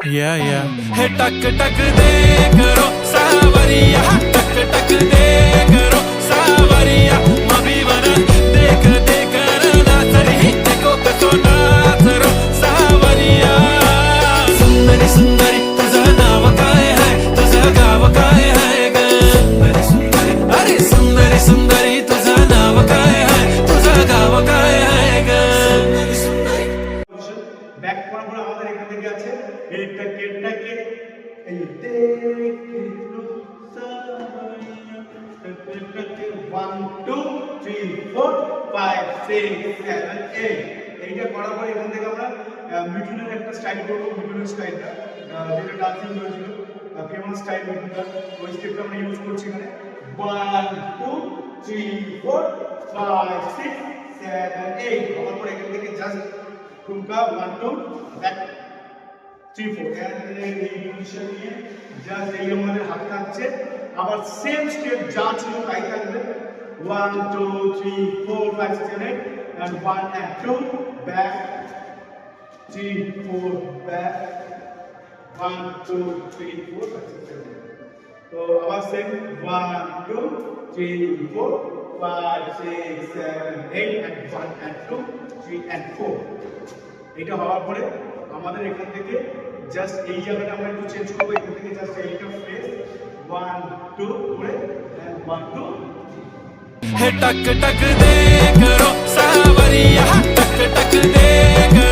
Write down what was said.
हे टक टक दे करो सावरिया, टक टक दे करो सावरिया, मभी बना देख देख ना सरी देखो कसो ना सरो सावरिया। सुंदरी सुंदरी तुझा नाव काय है, तुझा गाव काय है ग, सुंदरी सुंदरी अरे सुंदरी सुंदरी तुझा नाव काय है, तुझा गाव काय है ग, सुंदरी सुंदरी। ব্যাক করার পরে আমাদের এখান থেকে আছে এইটাকে এই দেখো সাবরিয়া, এইটাকে 1 2 3 4 5 6 7 8 এইটা করার পরে এখান থেকে আমরা মিঠুনের একটা স্টাইল করব, মিঠুনের স্টাইলটা যেটা ডান্সিং করেছিল ফেমাস স্টাইল মিঠুনটা, ওই স্টেপটা আমরা ইউজ করছি এখানে 1 2 3 4 5 6 7 8 করার পরে এখান থেকে জাস্ট ঠুমকা 1 2 ব্যাক 3 4 এই পজিশন নিয়ে জাস্ট এই আমাদের হাত থাকছে, আবার সেম স্টেপ যা ছিল তাই থাকবে 1 2 3 4 5 6 7 8 and 1 and 2 back 3 4 back 1 2 3 4 5 6 7 তো আবার সেম 1 2 3 4 5 6 7 8 and 1 and 2 3 and 4 এটা হওয়ার পরে আমাদের এখান থেকে জাস্ট এই জায়গাটা আমরা একটু চেঞ্জ করব, এখান থেকে জাস্ট এইটা ফ্রেজ 1 2 করে এন্ড 1 2 हे टक टक दे करो सावरिया, टक टक दे करो